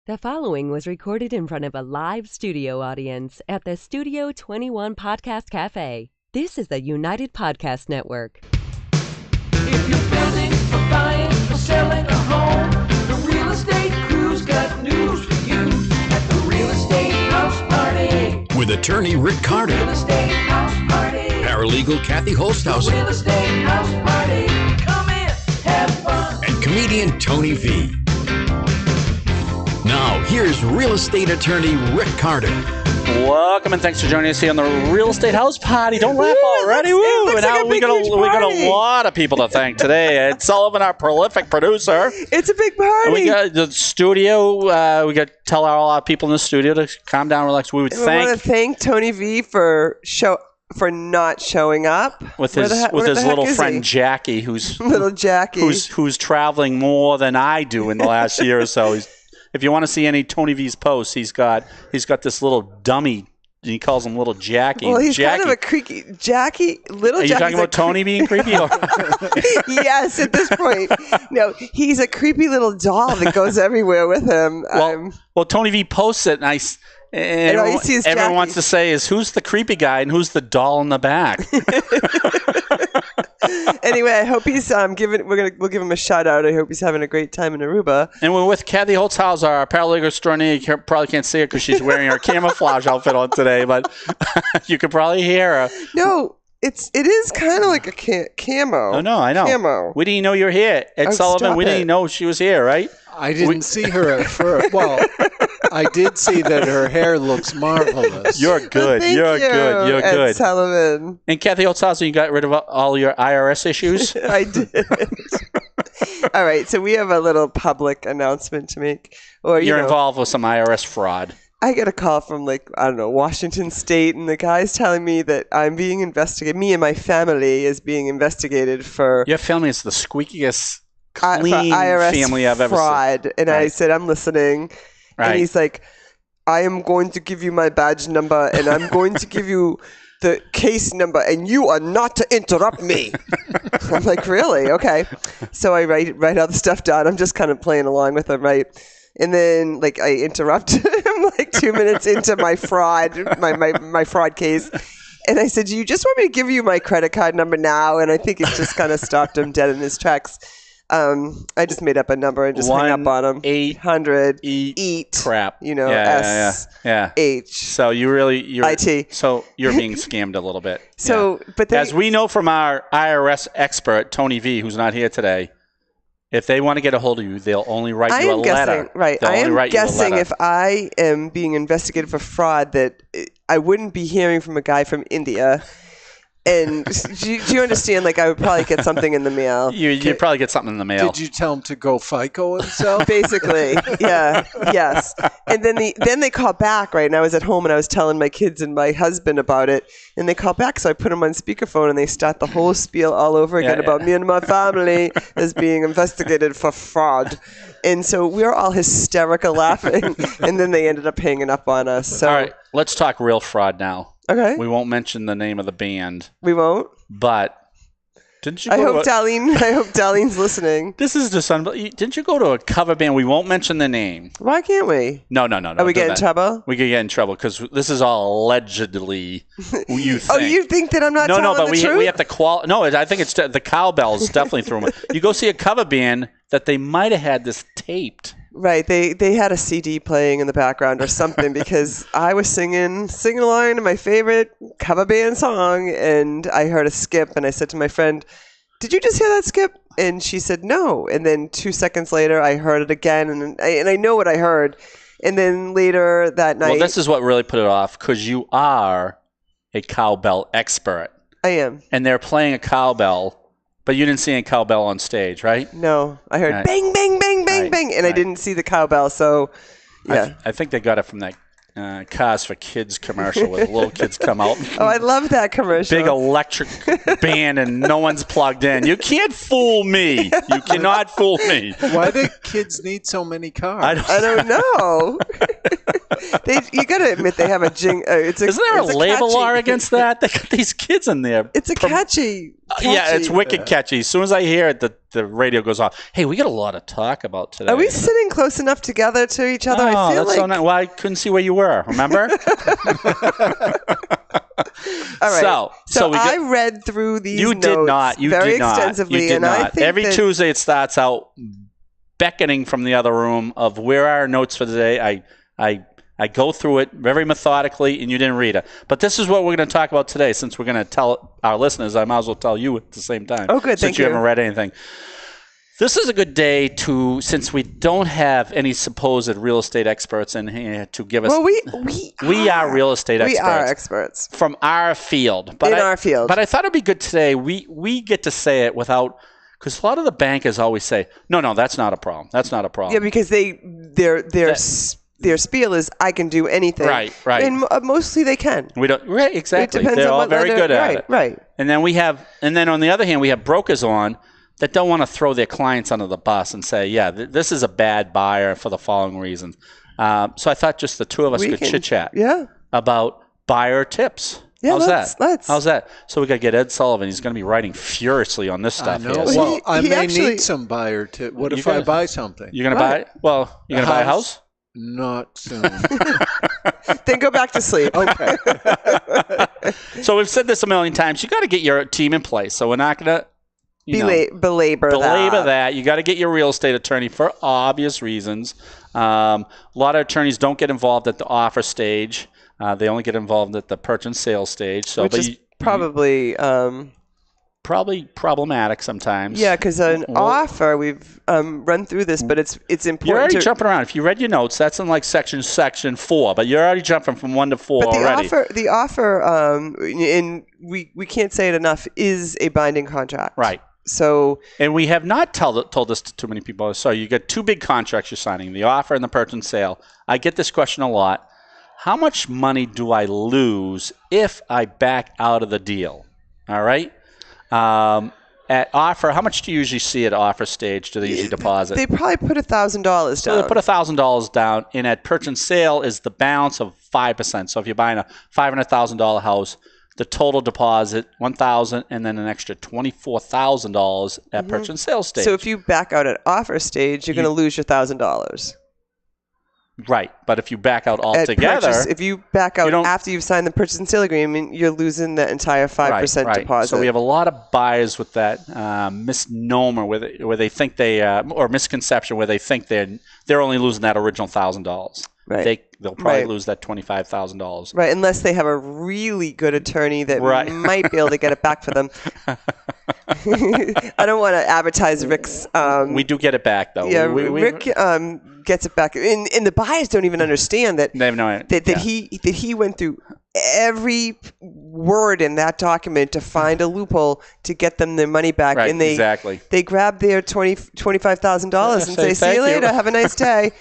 The following was recorded in front of a live studio audience at the Studio 21 Podcast Cafe. This is the United Podcast Network. If you're building or buying or selling a home, the Real Estate Crew's got news for you at the Real Estate House Party. With attorney Rick Carter, Real Estate House Party. paralegal Kathy Holtshouser, Real Estate House Party. Come in, have fun. and comedian Tony V. Now, here's real estate attorney Rick Carter. Welcome and thanks for joining us here on the Real Estate House Party. Don't laugh already. Woo! And now we got a lot of people to thank today. Ed Sullivan, our prolific producer. It's a big party. We got the studio. We got to tell all our people in the studio to calm down, relax. We would We want to thank Tony V for not showing up with his little friend Jackie, who's little Jackie, who's traveling more than I do in the last year or so. If you want to see any Tony V's posts, he's got this little dummy. He calls him Little Jackie. Well, he's Jackie. kind of a creaky Jackie. Little. Are you talking about Tony being creepy? Or? Yes, at this point, no. He's a creepy little doll that goes everywhere with him. Well, Tony V posts it, and everyone wants to say is who's the creepy guy and who's the doll in the back. Anyway, I hope he's we'll give him a shout out. I hope he's having a great time in Aruba. And we're with Kathy Holtshouser, our paralegal extraordinaire. You probably can't see her because she's wearing her camouflage outfit on today, but you could probably hear her. No, it is kind of like a camo. Oh no, I know. Camo. We didn't know you were here, Ed Sullivan. We didn't know she was here, right? I didn't see her at first. Well, I did see that her hair looks marvelous. You're good. Well, You're Ed good. Sullivan. And Kathy Holtshouser, you got rid of all your IRS issues? I did. All right, so we have a little public announcement to make. Or You're involved with some IRS fraud. I get a call from Washington State, and the guy's telling me that I'm being investigated. Me and my family is being investigated for. Your family is the squeakiest clean IRS family I've ever fraud. seen. And right. I said, I'm listening. Right. And he's like, I am going to give you my badge number, and I'm going to give you the case number, and you are not to interrupt me. I'm like, really? Okay. So I write all the stuff down. I'm just kind of playing along with him, right? And then, I interrupt him 2 minutes into my fraud, my fraud case. And I said, do you just want me to give you my credit card number now? And I think it just kind of stopped him dead in his tracks. I just made up a number and just hung up on him. 800 eat crap. Yeah. H. So you're IT. So you're being scammed a little bit. So, yeah. but as we know from our IRS expert Tony V, who's not here today, if they want to get a hold of you, they'll only write you a letter. Right. I am guessing if I am being investigated for fraud that I wouldn't be hearing from a guy from India. And do you understand? I would probably get something in the mail. You'd probably get something in the mail. Did you tell him to go FICO himself? Basically, yeah, yes. And then they call back, right? And I was at home and I was telling my kids and my husband about it. And they call back, so I put them on speakerphone and they start the whole spiel all over again about me and my family as being investigated for fraud. And so we were all hysterical laughing. And then they ended up hanging up on us. So. All right, let's talk real fraud now. Okay. We won't mention the name of the band. We won't? But didn't you I hope Darlene's listening. This is just unbelievable. Didn't you go to a cover band? We won't mention the name. Why can't we? No. Are we getting in trouble? We could get in trouble because this is all allegedly you think. Oh, you think that I'm not telling the truth? We have to No, I think it's the cowbells definitely threw them. You go see a cover band that they might have had this taped. Right, they had a CD playing in the background or something because I was singing along to my favorite cover band song, and I heard a skip, and I said to my friend, "Did you just hear that skip?" And she said, "No." And then 2 seconds later, I heard it again, and I know what I heard. And then later that night, well, this is what really put it off because you are a cowbell expert. I am, and they're playing a cowbell. But you didn't see any cowbell on stage, right? No. I heard bang, bang, bang, bang, bang, and I didn't see the cowbell, so, yeah. I think they got it from that Cars for Kids commercial where the little kids come out. Oh, I love that commercial. Big electric band and no one's plugged in. You can't fool me. You cannot fool me. Why do kids need so many cars? I don't know. You got to admit they have a jing. Isn't there a label law against that? They got these kids in there. It's a catchy. Yeah, it's wicked catchy. As soon as I hear it, the radio goes off. Hey, we got a lot to talk about today. Are we sitting close enough together to each other? Oh, I feel that's so nice. Well, I couldn't see where you were. Remember? All right. So I read through these notes very extensively, and I think every Tuesday it starts out beckoning from the other room of where are our notes for the day. I go through it very methodically, and you didn't read it. But this is what we're going to talk about today. Since we're going to tell our listeners, I might as well tell you at the same time. Oh, good. Since you haven't read anything. This is a good day since we don't have any supposed real estate experts in here to give us. Well, we are real estate experts. We are experts. From our field. Our field. But I thought it'd be good today. We get to say it without, because a lot of the bankers always say, no, that's not a problem. That's not a problem. Yeah, because their spiel is, I can do anything. Right. And mostly they can. We don't. Right, exactly. It depends They're on all what very good at it. Right. And then on the other hand, we have brokers on that don't want to throw their clients under the bus and say, this is a bad buyer for the following reasons. So I thought just the two of us could chit-chat about buyer tips. Yeah, How's that? So we got to get Ed Sullivan. He's going to be writing furiously on this stuff. I know. Well, I may need some buyer tip. What if I buy something? You're going to buy it? Well, you're going to buy a house? Not soon. Then go back to sleep. Okay. So we've said this a million times. You got to get your team in place. So we're not going to belabor that. You got to get your real estate attorney for obvious reasons. A lot of attorneys don't get involved at the offer stage. They only get involved at the purchase and sale stage. So, which is probably problematic sometimes. Yeah, because an offer, we've run through this, but it's important. You're already jumping around. If you read your notes, that's in like section 4, but you're already jumping from 1 to 4 already. The offer, and we can't say it enough, is a binding contract. Right. So, and we have not told this to too many people. So you got two big contracts you're signing, the offer and the purchase and sale. I get this question a lot. How much money do I lose if I back out of the deal? All right. At offer, how much do you usually see at offer stage? Do they usually deposit? They probably put $1,000 down. So they put $1,000 down, and at purchase and sale is the balance of 5%. So if you're buying a $500,000 house, the total deposit $1,000, and then an extra $24,000 at purchase and sale stage. So if you back out at offer stage, you're going to lose your $1,000. Right, but if you back out altogether, if you back out after you've signed the purchase and sale agreement, you're losing the entire 5% deposit. So we have a lot of buyers with that misnomer where they think they or misconception where they think they're only losing that original $1,000. Right. They'll probably lose that $25,000. Right, unless they have a really good attorney that might be able to get it back for them. I don't want to advertise Rick's. We do get it back, though. Yeah, Rick gets it back, and the buyers don't even understand that. They have no idea. That he went through every word in that document to find a loophole to get them their money back. Right, and they grab their $25,000 and say, "See you later. Have a nice day."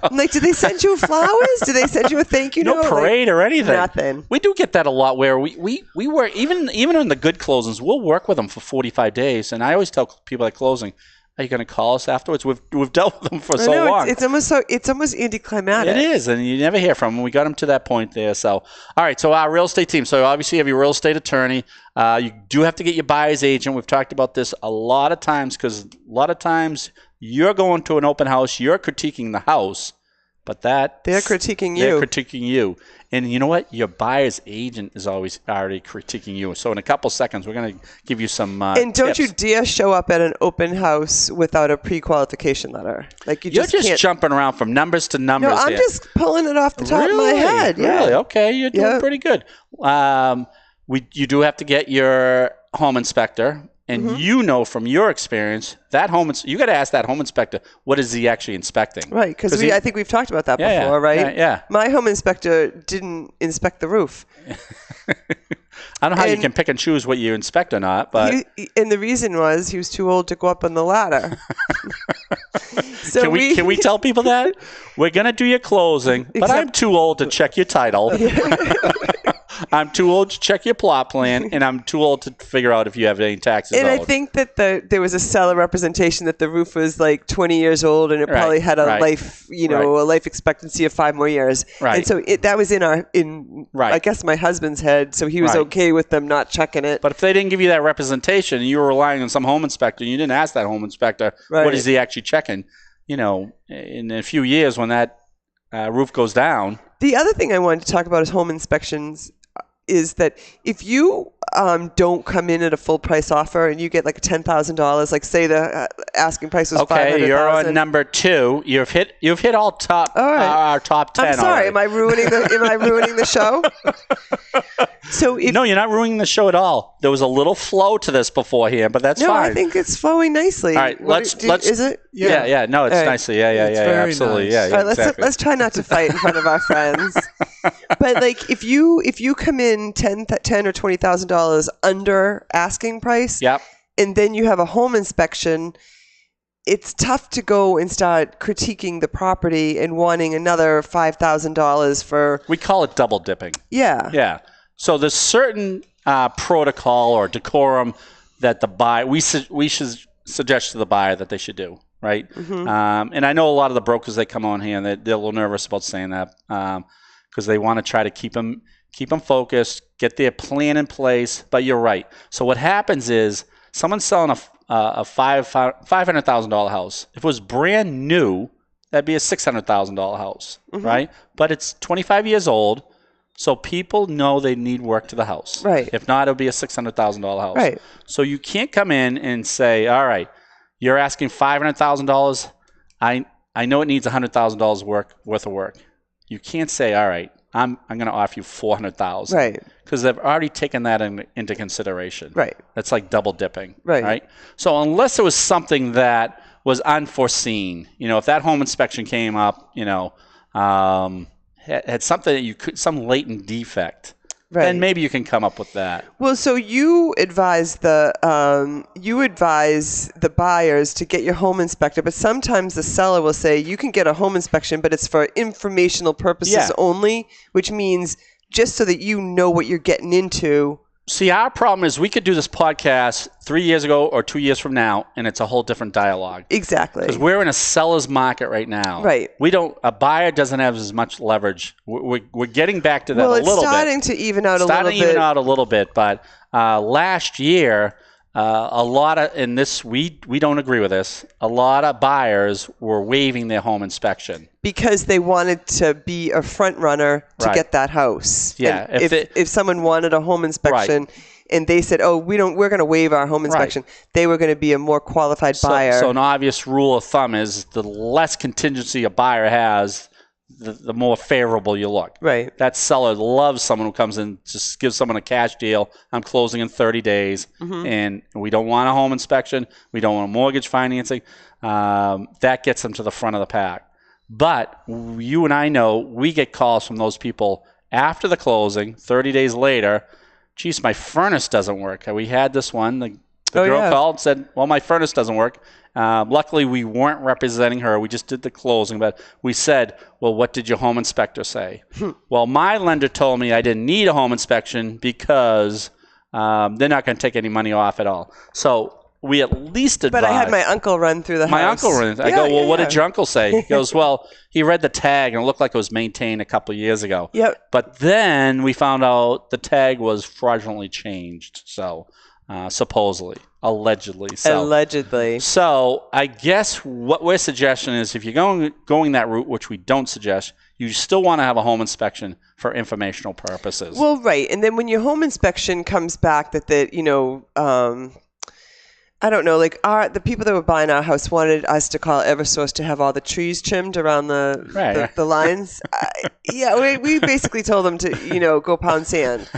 I'm like, did they send you flowers? Did they send you a thank you note? No parade or anything. Nothing. We do get that a lot where we work, even in the good closings, we'll work with them for 45 days. And I always tell people at closing, are you going to call us afterwards? We've dealt with them for so long. It's almost anticlimactic. It is, and you never hear from them. We got them to that point there. So, all right. So our real estate team. So obviously you have your real estate attorney. You do have to get your buyer's agent. We've talked about this a lot of times because a lot of times you're going to an open house, you're critiquing the house, but they're critiquing you. They're critiquing you. And you know what? Your buyer's agent is always already critiquing you. So in a couple seconds, we're going to give you some and don't tips. you dare show up at an open house without a pre-qualification letter. Like you're just jumping around from numbers to numbers. No, I'm just pulling it off the top of my head. Yeah. Really? Okay, you're doing pretty good. You do have to get your home inspector. And you know from your experience that you got to ask that home inspector, what is he actually inspecting? Right, because I think we've talked about that before, right? Yeah. My home inspector didn't inspect the roof. I don't know how you can pick and choose what you inspect or not, but and the reason was he was too old to go up on the ladder. So can we tell people that we're gonna do your closing, but I'm too old to check your title. I'm too old to check your plot plan, and I'm too old to figure out if you have any taxes And owed. I think that there was a seller representation that the roof was like 20 years old, and it Right, probably had a right, life, a life expectancy of 5 more years. Right. And so that was Right. I guess, my husband's head. So he was Right. okay with them not checking it. But if they didn't give you that representation, and you were relying on some home inspector, and you didn't ask that home inspector, Right. what is he actually checking? In a few years when that roof goes down. The other thing I wanted to talk about is home inspections. Is that if you don't come in at a full price offer and you get like $10,000, like say the asking price was $500,000. Okay, you're on number 2. You've hit all top our top 10. I'm sorry. already. Am I ruining the show? So No, you're not ruining the show at all. There was a little flow to this beforehand, but that's no, fine. I think it's flowing nicely. All right, let's. Is it? Yeah. No, it's All right. nicely. Yeah. very Absolutely. nice. Yeah. All right, Exactly. let's try not to fight in front of our friends. But like, if you come in $10 or $20,000 under asking price, Yep. and then you have a home inspection, it's tough to go and start critiquing the property and wanting another $5,000 for. We call it double dipping. Yeah. Yeah. So there's certain protocol or decorum that the buyer we should suggest to the buyer that they should do, right? Mm-hmm. And I know a lot of the brokers, they come on here and they're a little nervous about saying that because they want to try to keep them focused, get their plan in place. But you're right. So what happens is someone's selling a $500,000 house. If it was brand new, that'd be a $600,000 house, right? But it's 25 years old. So people know they need work to the house. Right. If not, it'll be a $600,000 house. Right. So you can't come in and say, all right, you're asking $500,000. I know it needs $100,000 worth of work. You can't say, all right, I'm going to offer you $400,000. Right. Because they've already taken that into consideration. Right. That's like double dipping. Right. So unless it was something that was unforeseen, if that home inspection came up, had something that you could, some latent defect, then maybe you can come up with that. Well, so you advise the buyers to get your home inspected, but sometimes the seller will say you can get a home inspection, but it's for informational purposes only, which means just so that you know what you're getting into. See, our problem is we could do this podcast 3 years ago or 2 years from now, and it's a whole different dialogue. Exactly. Because we're in a seller's market right now. Right. A buyer doesn't have as much leverage. We're getting back to that a little bit. Well, it's starting to even out a little bit. Starting to even out a little bit, but last year, a lot of, and this, we don't agree with this, a lot of buyers were waiving their home inspection. Because they wanted to be a front runner to get that house. Yeah. And if someone wanted a home inspection and they said, "Oh, we're going to waive our home inspection," they were going to be a more qualified buyer. So an obvious rule of thumb is the less contingency a buyer has, the more favorable you look. Right. That seller loves someone who comes in, just gives someone a cash deal. I'm closing in 30 days, and we don't want a home inspection. We don't want mortgage financing. That gets them to the front of the pack. But you and I know we get calls from those people after the closing, 30 days later. Geez, my furnace doesn't work. We had this one. The girl called and said, well, my furnace doesn't work. Luckily, we weren't representing her. We just did the closing. But we said, well, what did your home inspector say? Well, my lender told me I didn't need a home inspection because they're not going to take any money off at all. So we at least advised. But I had my uncle run through the house. My uncle ran. I go, well, what did your uncle say? He goes, well, he read the tag and it looked like it was maintained a couple of years ago. Yep. But then we found out the tag was fraudulently changed. So supposedly, allegedly. So I guess what we're suggesting is if you're going that route, which we don't suggest, you still want to have a home inspection for informational purposes. Well, right. And then when your home inspection comes back I don't know, like the people that were buying our house wanted us to call Eversource to have all the trees trimmed around the lines. We basically told them to, go pound sand.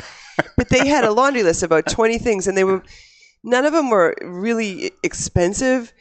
But they had a laundry list of about 20 things, and none of them were really expensive.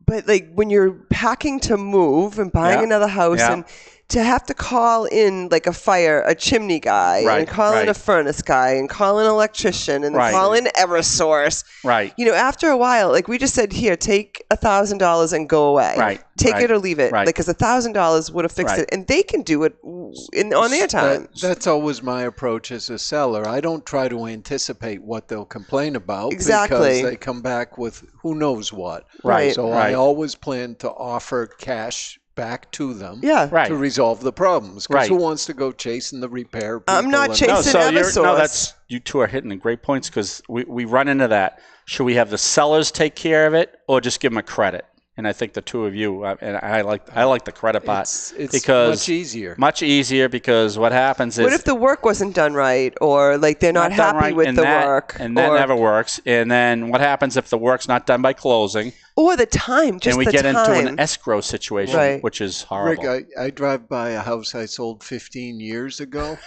But like when you're packing to move and buying another house, and to have to call in like a chimney guy, Right, and call in right. a furnace guy, and call in an electrician, and Right. call in EverSource. Right. After a while, like we just said, here, take $1,000 and go away. Right, Take right, it or leave it. right. Because $1,000 would have fixed Right. it, and they can do it on their time. That's always my approach as a seller. I don't try to anticipate what they'll complain about Exactly. because they come back with who knows what. Right. So Right. I always plan to offer cash back to them Yeah. Right. to resolve the problems. Because Right. who wants to go chasing the repair people? I'm not and- chasing- No, It's so an EverSource. you two are hitting the great points because we run into that. Should we have the sellers take care of it or just give them a credit? And I think the two of you, and I like the credit part It's because much easier. Much easier because what happens is What if the work wasn't done right, or like they're not not done happy right, with and the that, work, and that or, never works. And then what happens if the work's not done by closing, or the time, just and we the get time. into an escrow situation, Right. which is horrible. Rick, I drive by a house I sold 15 years ago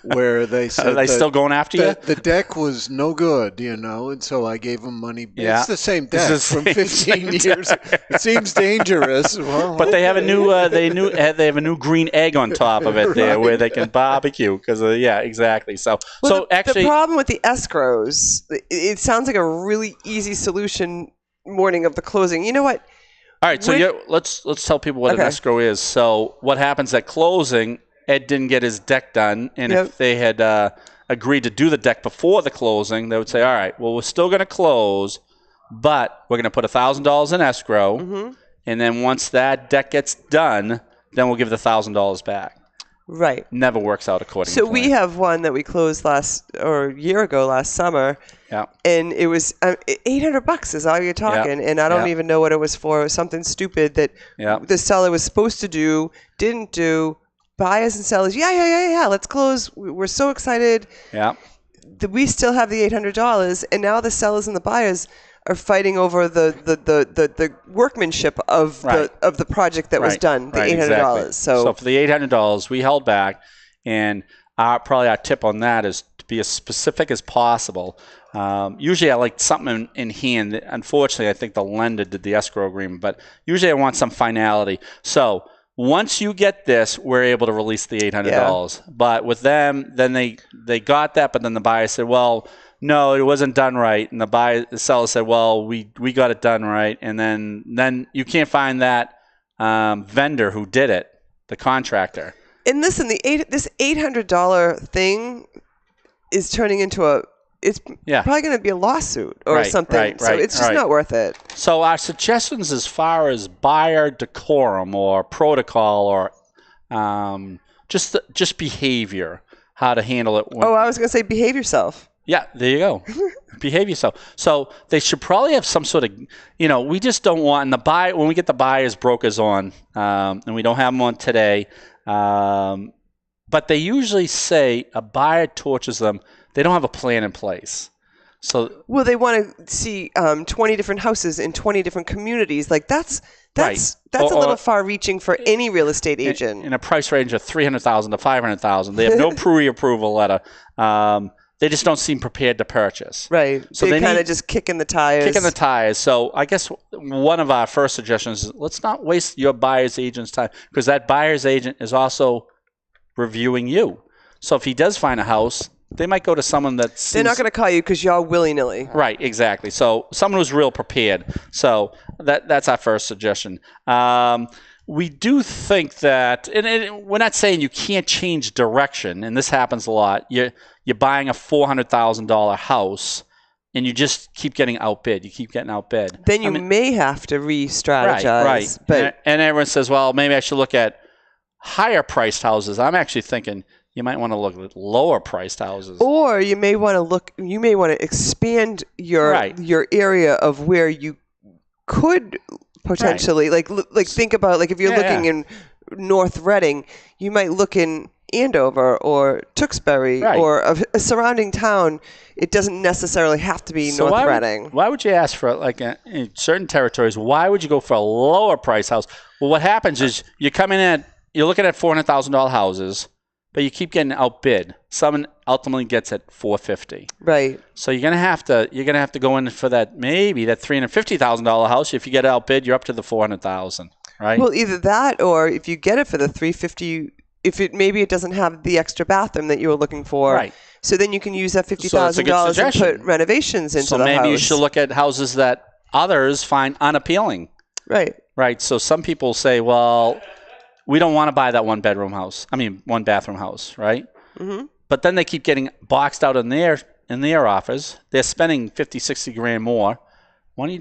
where they said Are they that- still going after you? that the deck was no good, and so I gave them money. Yeah. It's the same It's deck the from same 15 years. It seems dangerous. Well, But they have a okay. new they have a new green egg on top of it there where they can barbecue because yeah, exactly. So Well, the actually problem with the escrows, it sounds like a really easy solution morning of the closing. You know what? all right. So When- let's tell people what an Okay. escrow is. So what happens at closing? Ed didn't get his deck done, and Yep. if they had agreed to do the deck before the closing, they would say, all right, well we're still going to close, but we're going to put $1,000 in escrow, Mm-hmm. and then once that deck gets done, then we'll give the $1,000 back. Right. Never works out according So to we plan. have one that we closed last summer, Yeah. and it was $800 is all you're talking, and I don't Yeah. even know what it was for. It was something stupid that Yeah. the seller was supposed to do, didn't do. Buyers and sellers, yeah, let's close. We're so excited Yeah. that we still have the $800, and now the sellers and the buyers are fighting over the workmanship of Right. the project that was done, the Right, $800. exactly. So for the $800, we held back, and probably our tip on that is to be as specific as possible. Usually I like something in hand. Unfortunately, I think the lender did the escrow agreement, but usually I want some finality. So once you get this, we're able to release the $800. But with them, then they got that, but then the buyer said, well, no, it wasn't done right. And the seller said, well, we got it done right. And then you can't find that vendor who did it, the contractor. And listen, this $800 thing is turning into it's Yeah. probably going to be a lawsuit or Right, something. right, so right, it's just right. not worth it. So our suggestions as far as buyer decorum or protocol or just behavior, how to handle it. Oh, I was going to say behave yourself. Yeah, there you go. Behave yourself. So they should probably have some sort of, we just don't want, and when we get the buyers brokers on, and we don't have them on today, but they usually say a buyer tortures them. They don't have a plan in place. So Well, they want to see 20 different houses in 20 different communities. Like that's Right. a Or- little far-reaching for any real estate agent. in a price range of $300,000 to $500,000, they have no pre-approval letter. They just don't seem prepared to purchase. Right. So They're they kind need- of just kicking the tires. Kicking the tires. So I guess one of our first suggestions is let's not waste your buyer's agent's time because that buyer's agent is also reviewing you. So if he does find a house, they might go to someone that seems... They're not going to call you because you're willy-nilly. Right, exactly. So someone who's real prepared. So that's our first suggestion. We do think that, and we're not saying you can't change direction, and this happens a lot. You're buying a $400,000 house, and you just keep getting outbid. You keep getting outbid. Then you may have to re-strategize. Right. But And everyone says, well, maybe I should look at higher priced houses. I'm actually thinking you might want to look at lower priced houses. or you may want to expand your Right. your area of where you could potentially like think about like if you're Yeah, looking yeah. in North Reading, you might look in Andover or Tewksbury Right. or a surrounding town. It doesn't necessarily have to be North Reading. Why would you ask for in certain territories? Why would you go for a lower price house? Well, what happens is you're looking at $400,000 houses, but you keep getting outbid. Someone ultimately gets at $450,000. Right. So you're gonna have to go in for that $350,000 house. If you get outbid, you're up to the $400,000. right? Well, either that, or if you get it for the $350, maybe it doesn't have the extra bathroom that you were looking for. Right. So then you can use that So it's a good $50,000 and suggestion. put renovations into the house. So maybe you should look at houses that others find unappealing. Right. Right. So some people say, well, we don't want to buy that one bathroom house, right? Mm-hmm. But then they keep getting boxed out in their offers. They're spending 50, 60 grand more. Why don't you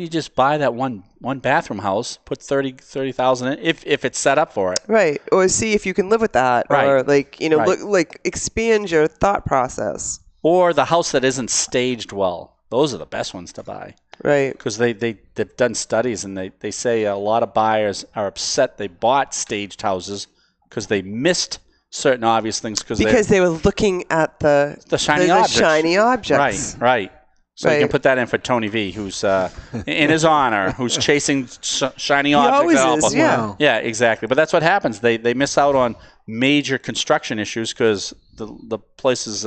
just buy that one bathroom house, put 30,000 in if it's set up for it. Right. Or see if you can live with that. Right. Or Right. look, expand your thought process. Or the house that isn't staged well. Those are the best ones to buy. Right. Because they've done studies and they say a lot of buyers are upset they bought staged houses because they missed certain obvious things because they were looking at the shiny objects. shiny objects. Right. So you Right. can put that in for Tony V, who's in his honor, who's chasing shiny objects. always at all is, possible- yeah. Wow. Yeah, exactly. But that's what happens. They miss out on major construction issues because the place is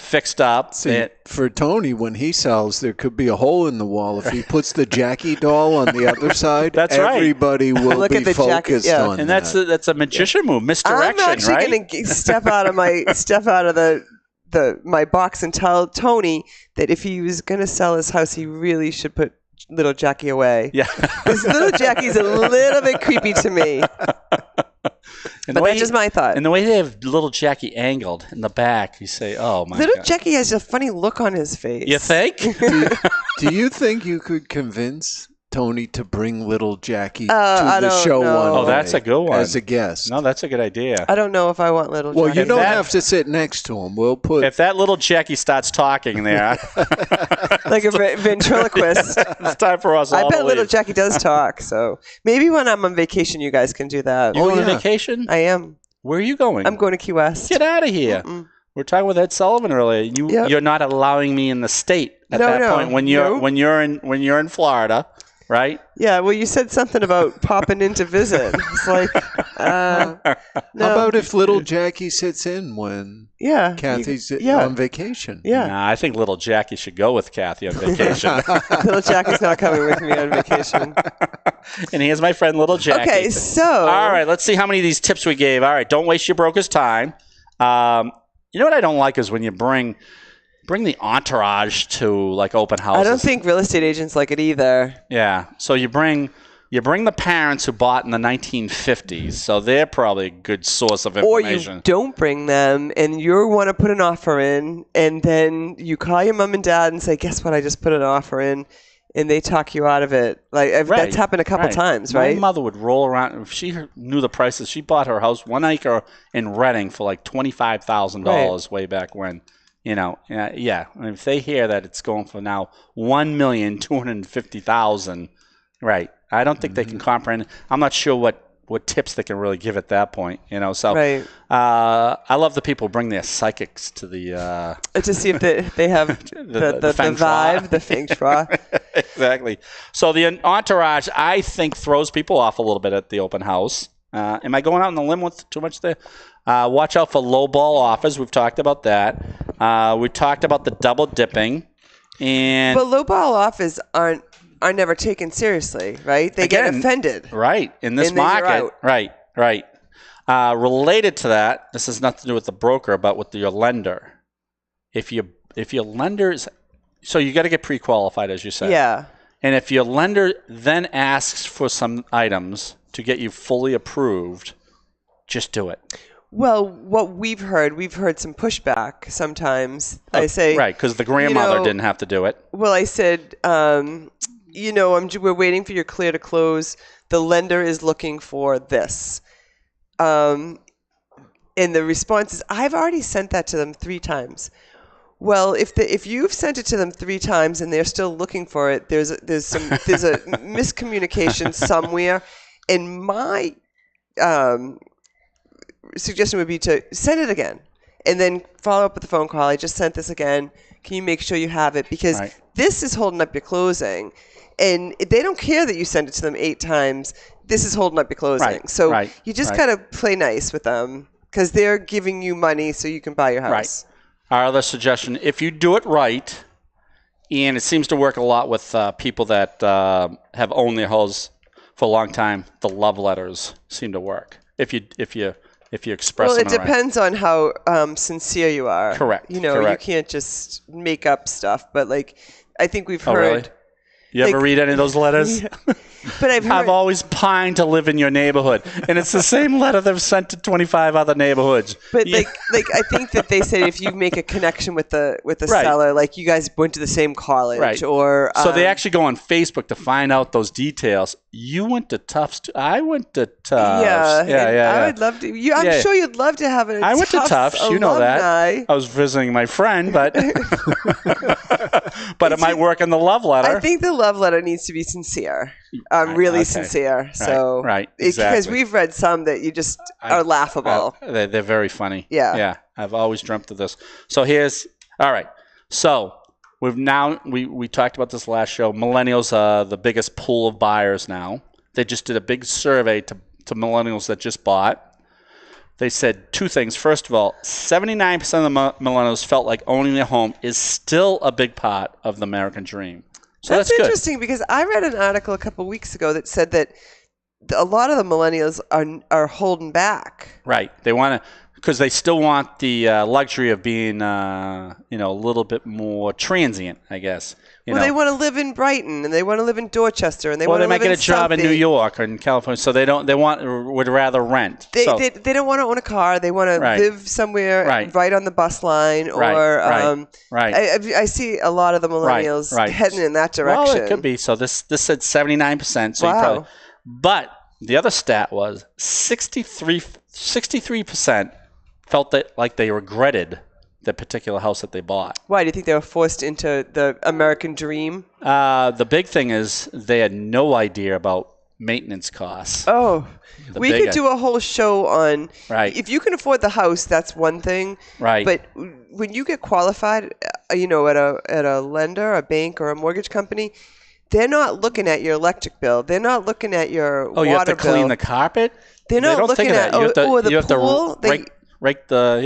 fixed up. See, for Tony, when he sells, there could be a hole in the wall. If he puts the Jackie doll on the other side, That's right. everybody will Look be at the Jackie, focused yeah. on and that. that's a magician move, misdirection, I'm actually right? going to step out of my box and tell Tony that if he was going to sell his house, he really should put little Jackie away. Yeah. Because little Jackie's a little bit creepy to me. But that's just my thought. And the way they have little Jackie angled in the back, you say, "Oh my Little God!" Jackie has a funny look on his face. You think? Do you think you could convince Tony to bring little Jackie I to the don't show know. one Oh, day that's a good one. as a guest? No, that's a good idea. I don't know if I want little Well, Jackie. you don't that- have to sit next to him. We'll put. If that little Jackie starts talking there, Like a ventriloquist. it's time for us all I to bet leave. little Jackie does talk. So maybe when I'm on vacation, you guys can do that. You going on yeah. vacation? I am. Where are you going? I'm going to Key West. Get out of here. We're talking with Ed Sullivan earlier. Yep. You're not allowing me in the state at No, that no. point when you're in Florida, right? Yeah, well, you said something about popping in to visit. It's like, no. How about if little Jackie sits in when yeah, Kathy's yeah, on vacation? yeah. Nah, I think little Jackie should go with Kathy on vacation. Little Jackie's not coming with me on vacation. And here's my friend little Jackie. Okay, so All right, let's see how many of these tips we gave. All right, don't waste your broker's time. You know what I don't like is when you bring the entourage to like open houses. I don't think real estate agents like it either. Yeah. So you bring the parents who bought in the 1950s, so they're probably a good source of Or information. you don't bring them and you want to put an offer in, and then you call your mom and dad and say, guess what, I just put an offer in, and they talk you out of it. Like that's happened a couple times, right? My mother would roll around if she knew the prices. She bought her house 1 acre in Reading for like $25,000 way back when. Yeah. I mean, if they hear that it's going for now $1,250,000, right? I don't think they can comprehend. I'm not sure what tips they can really give at that point. So Right. I love the people who bring their psychics to the To see if they have the feng shui. vibe, the feng shui. Exactly. So the entourage, I think, throws people off a little bit at the open house. Am I going out on the limb with too much there? Watch out for low ball offers. We've talked about that. We talked about the double dipping. And But low ball offers are never taken seriously, right? They get Again, offended. right, in this And then you're market. out. Right. Related to that, this has nothing to do with the broker, but with your lender. If your lender's, so you got to get pre-qualified, as you said. Yeah. And if your lender then asks for some items to get you fully approved, just do it. Well, what we've heard some pushback sometimes. I say, Right, because the grandmother know, didn't have to do it. well, I said, we're waiting for your clear to close. The lender is looking for this. And the response is, I've already sent that to them 3 times. Well, if you've sent it to them 3 times and they're still looking for it, there's a miscommunication somewhere. And my suggestion would be to send it again and then follow up with a phone call. I just sent this again. Can you make sure you have it? Because Right. this is holding up your closing. And they don't care that you send it to them 8 times. This is holding up your closing. Right, So right, you just right. got to play nice with them because they're giving you money so you can buy your house. Right. Our other suggestion, if you do it right, and it seems to work a lot with people that have owned their house for a long time, the love letters seem to work if you express Well, them it in a right. depends on how sincere you are. Correct, You know, correct. you can't just make up stuff. But like, I think we've Oh, heard. really? You ever read any of those letters? But I've heard. I've always pined to live in your neighborhood, and it's the same letter they've sent to 25 other neighborhoods. But Yeah. like I think that they said if you make a connection with the Right. seller, like you guys went to the same college, Right. or So they actually go on Facebook to find out those details. You went to Tufts. I went to Tufts. yeah, yeah. I would love to. I'm Yeah. sure you'd love to have I went to Tufts. You know that. alumni. I was visiting my friend, but but it might work in the love letter. I think the love letter needs to be sincere, really okay. sincere. So right, because exactly. we've read some that you just are laughable. They're very funny. Yeah. I've always dreamt of this. So all right. So we talked about this last show. Millennials are the biggest pool of buyers now. They just did a big survey to millennials that just bought. They said two things. First of all, 79% of the millennials felt like owning their home is still a big part of the American dream. So that's good. interesting because I read an article a couple of weeks ago that said that a lot of the millennials are holding back. Right. They want to, because they still want the luxury of being, a little bit more transient, I guess. They want to live in Brighton and they want to live in Dorchester and they want to might live get a job in New York or in California, so would rather rent. They don't want to own a car. They want to live somewhere right on the bus line, or right. I see a lot of the millennials heading in that direction. Well, it could be. So this said 79%. So wow. But the other stat was 63% felt like they regretted the particular house that they bought. Why? Do you think they were forced into the American dream? The big thing is they had no idea about maintenance costs. Oh, we could do a whole show on if you can afford the house, that's one thing. Right. But when you get qualified, at a lender, a bank, or a mortgage company, they're not looking at your electric bill. They're not looking at your water bill. Oh, you have to clean the carpet? They're not looking at the pool. You have to rake the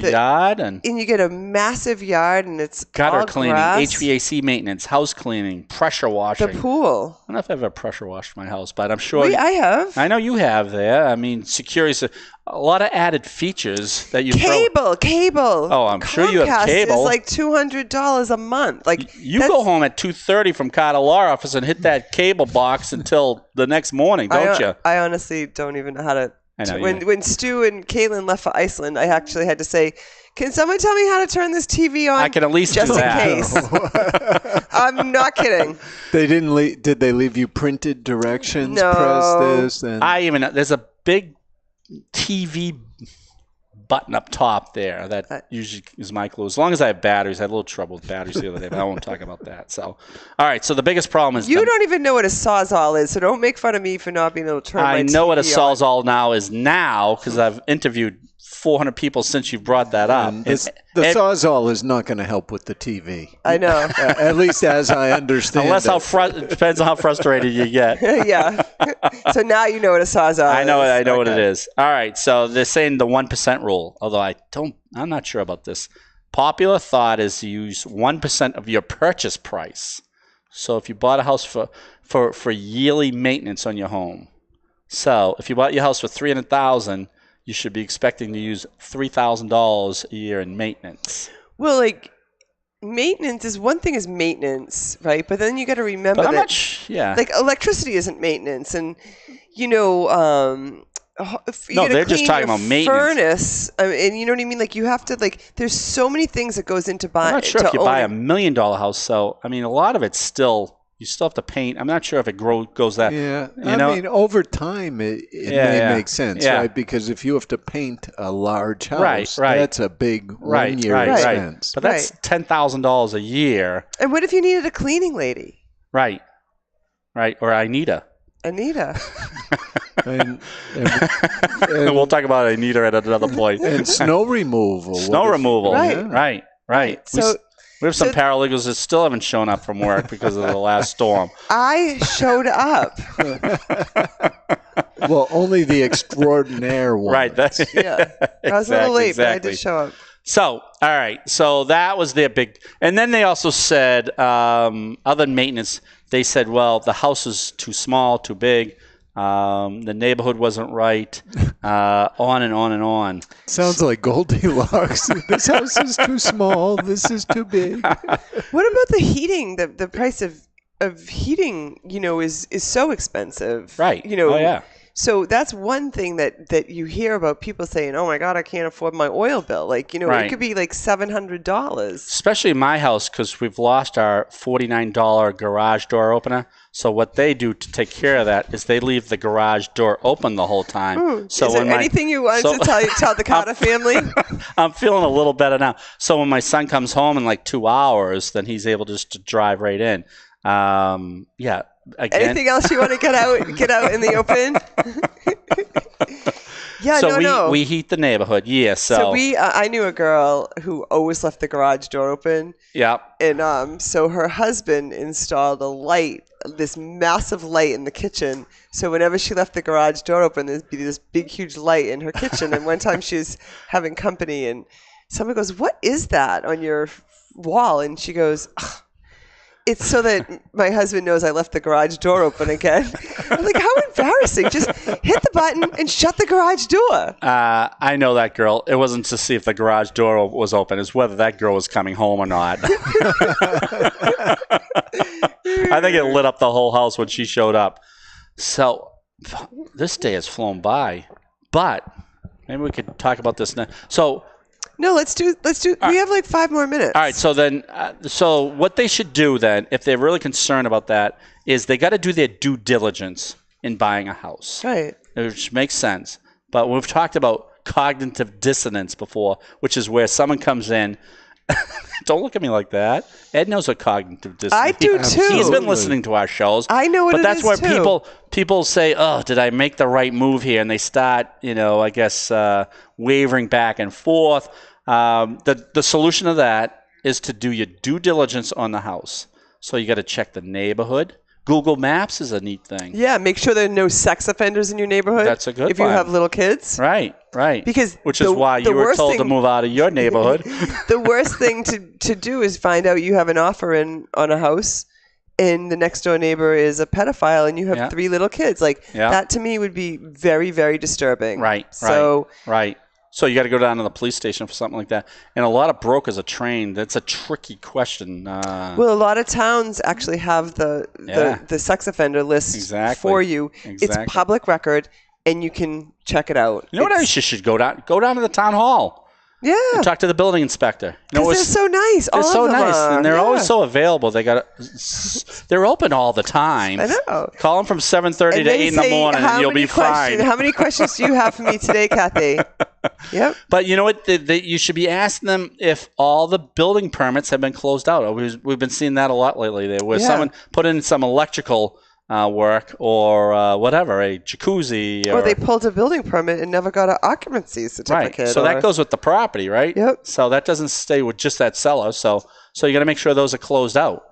yard and you get a massive yard and it's gutter all cleaning, grass. HVAC maintenance, house cleaning, pressure washing. The pool. I don't know if I've ever pressure washed my house, but I'm sure I have. I know you have there. I mean, security, a lot of added features that you cable. Oh, I'm sure you have cable. It's like $200 a month. Like you go home at 2:30 from Carter Law Office and hit that cable box until the next morning, don't you? I honestly don't even know how to. I know when Stu and Caitlin left for Iceland, I actually had to say, "Can someone tell me how to turn this TV on?" I can at least just do in that. case. I'm not kidding. They didn't. Did they leave you printed directions? No. Press this. And there's a big TV button up top there that usually is my clue. As long as I have batteries, I had a little trouble with batteries the other day, but I won't talk about that. So, all right. So the biggest problem is you don't even know what a Sawzall is, so don't make fun of me for not being able to turn my I know TV what a on. Sawzall now is now because I've interviewed 400 people since you brought that up. the Sawzall is not going to help with the TV. I know. At least as I understand Unless it. it depends on how frustrated you get. Yeah. So now you know what a Sawzall is. I know what it is. All right. So they're saying the 1% rule, although I'm not sure about this. Popular thought is to use 1% of your purchase price. So if you bought a house for yearly maintenance on your home. So if you bought your house for $300,000, you should be expecting to use $3,000 a year in maintenance. Well, like maintenance is one thing is maintenance, right? But then you got to remember like electricity isn't maintenance, and they're just talking about maintenance. Furnace, and you know what I mean. Like you have to there's so many things that goes into buying. I'm not sure if you buy $1 million house, so I mean a lot of it's still. You still have to paint. I'm not sure if it goes that. Yeah, I mean, over time, it may make sense, right? Because if you have to paint a large house, that's a big one-year expense. But that's $10,000 a year. And what if you needed a cleaning lady? Right. Or Anita. and we'll talk about Anita at another point. And snow removal. Right. So. We have some paralegals that still haven't shown up from work because of the last storm. I showed up. Well, only the extraordinaire one. Right. I was a little late, but I did show up. So, all right. So that was their big. And then they also said, other than maintenance, they said, well, the house is too small, too big. The neighborhood wasn't right. On and on and on. Sounds like Goldilocks. This house is too small. This is too big. What about the heating? The price of heating, is so expensive. Right. Oh, yeah. So that's one thing that you hear about people saying, oh, my God, I can't afford my oil bill. Like, Right. It could be like $700. Especially in my house, because we've lost our $49 garage door opener. So what they do to take care of that is they leave the garage door open the whole time. So is there anything you want to tell the Carter family? I'm feeling a little better now. So when my son comes home in like 2 hours, then he's able just to drive right in. Yeah. Again. Anything else you want to get out in the open? Yeah, so we heat the neighborhood. Yeah. So I knew a girl who always left the garage door open. Yeah. And so her husband installed a light, this massive light in the kitchen. So whenever she left the garage door open, there'd be this big, huge light in her kitchen. And one time she was having company, and someone goes, "What is that on your wall?" And she goes, "It's so that my husband knows I left the garage door open again." I'm like, how embarrassing. Just hit the button and shut the garage door. I know that girl. It wasn't to see if the garage door was open. It's whether that girl was coming home or not. I think it lit up the whole house when she showed up. So this day has flown by. But maybe we could talk about this now. So... No, let's do. We have like 5 more minutes. All right. So then, so what they should do then, if they're really concerned about that, is they got to do their due diligence in buying a house. Right. Which makes sense. But we've talked about cognitive dissonance before, which is where someone comes in. Don't look at me like that. Ed knows what cognitive dissonance is. I do too. He's been listening to our shows. I know what it is. But that's where people say, "Oh, did I make the right move here?" And they start, I guess, wavering back and forth. The solution to that is to do your due diligence on the house. So you got to check the neighborhood. Google Maps is a neat thing. Yeah, make sure there are no sex offenders in your neighborhood. That's a good one. If you have little kids. Right. Which is why you were told to move out of your neighborhood. The worst thing to do is find out you have an offer on a house and the next door neighbor is a pedophile and you have 3 little kids. That to me would be very, very disturbing. Right. So you got to go down to the police station for something like that. And a lot of brokers are trained. That's a tricky question. Well, a lot of towns actually have the sex offender list for you. Exactly. It's public record, and you can check it out. You know what else you should go down? Go down to the town hall. Yeah. And talk to the building inspector. Because they're so nice. They're so nice. And they're always so available. They're open all the time. I know. Call them from 7:30 to 8 in the morning and you'll be fine. How many questions do you have for me today, Kathy? Yep. But you know what? You should be asking them if all the building permits have been closed out. We've been seeing that a lot lately where someone put in some electrical work or whatever, a jacuzzi. Or they pulled a building permit and never got an occupancy certificate. Right. So that goes with the property, right? Yep. So that doesn't stay with just that seller. So you got to make sure those are closed out,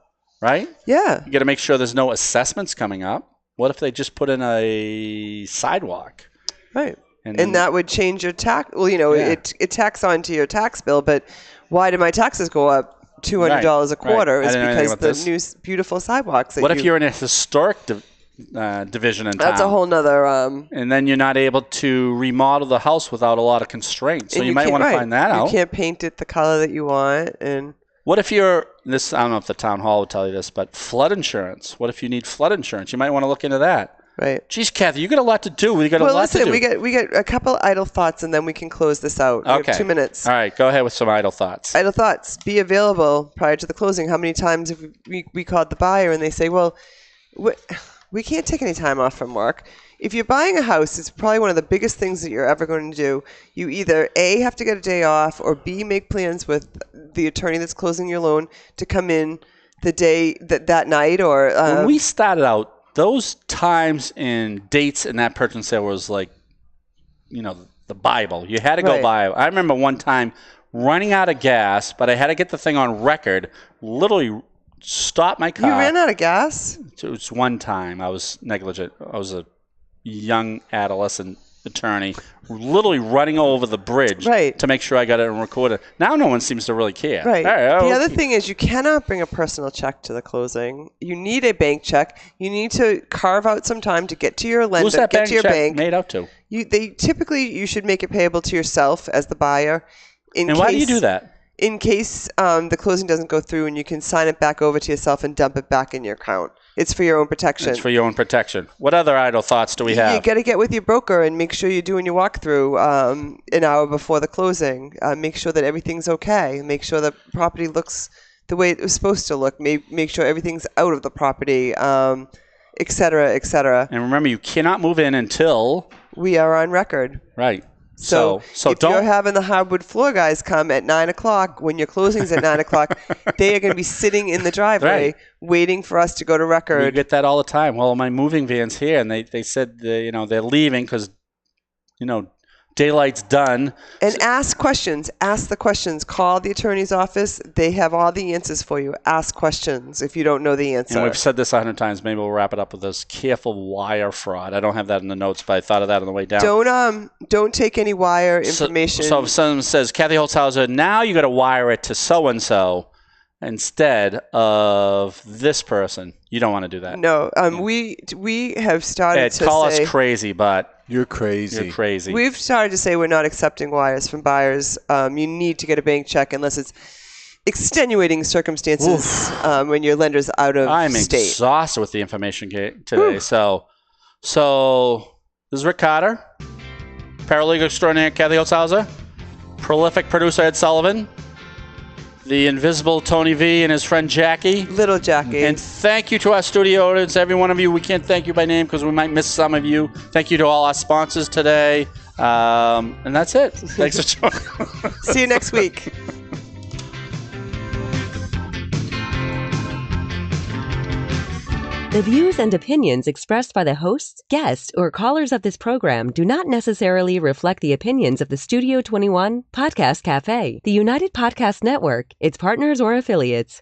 right? Yeah. You got to make sure there's no assessments coming up. What if they just put in a sidewalk? Right. And that would change your tax. Well, it tax onto your tax bill, but why do my taxes go up $200 a quarter? Is because the new beautiful sidewalks. What if you're in a historic division in town? That's a whole nother. And then you're not able to remodel the house without a lot of constraints. So you might want to find that out. You can't paint it the color that you want. And what if you're this? I don't know if the town hall would tell you this, but flood insurance. What if you need flood insurance? You might want to look into that. Right. Geez, Kathy, you got a lot to do. We got a lot to do. We got a couple idle thoughts, and then we can close this out. Okay. We have 2 minutes. All right, go ahead with some idle thoughts. Idle thoughts. Be available prior to the closing. How many times have we called the buyer and they say, well, we can't take any time off from work. If you're buying a house, it's probably one of the biggest things that you're ever going to do. You either A, have to get a day off, or B, make plans with the attorney that's closing your loan to come in the day that night. Or when we started out, those times and dates in that purchase sale was like, the Bible. You had to go by. I remember one time running out of gas, but I had to get the thing on record. Literally stopped my car. You ran out of gas? It was one time. I was negligent. I was a young adolescent attorney literally running over the bridge to make sure I got it recorded. Now no one seems to really care. Right. The other thing is you cannot bring a personal check to the closing. You need a bank check. You need to carve out some time to get to your lender, Who's that get to your bank. Made out to? You should make it payable to yourself as the buyer. Why do you do that? In case the closing doesn't go through, and you can sign it back over to yourself and dump it back in your account. It's for your own protection. What other idle thoughts do we have? You got to get with your broker and make sure you're doing your walkthrough an hour before the closing. Make sure that everything's okay. Make sure the property looks the way it was supposed to look. Make sure everything's out of the property, et cetera, et cetera. And remember, you cannot move in until we are on record. Right. So if you're having the hardwood floor guys come at 9 o'clock, when your closing's at 9 o'clock, they are going to be sitting in the driveway waiting for us to go to record. We get that all the time. Well, my moving van's here, and they said they're leaving because daylight's done. And ask questions. Ask the questions. Call the attorney's office. They have all the answers for you. Ask questions if you don't know the answer. And we've said this 100 times. Maybe we'll wrap it up with this. Careful wire fraud. I don't have that in the notes, but I thought of that on the way down. Don't take any wire information. So if someone says, Kathy Holtshouser, now you got to wire it to so-and-so instead of this person. You don't want to do that. No. We have started to call us crazy, but... You're crazy. We've started to say we're not accepting wires from buyers. You need to get a bank check unless it's extenuating circumstances when your lender's out of state. I'm exhausted with the information today. So this is Rick Carter, paralegal extraordinaire Kathy Holtshouser, prolific producer Ed Sullivan, the invisible Tony V and his friend Jackie. Little Jackie. And thank you to our studio audience, every one of you. We can't thank you by name because we might miss some of you. Thank you to all our sponsors today. And that's it. Thanks for joining. See you next week. The views and opinions expressed by the hosts, guests, or callers of this program do not necessarily reflect the opinions of the Studio 21 Podcast Cafe, the United Podcast Network, its partners, or affiliates.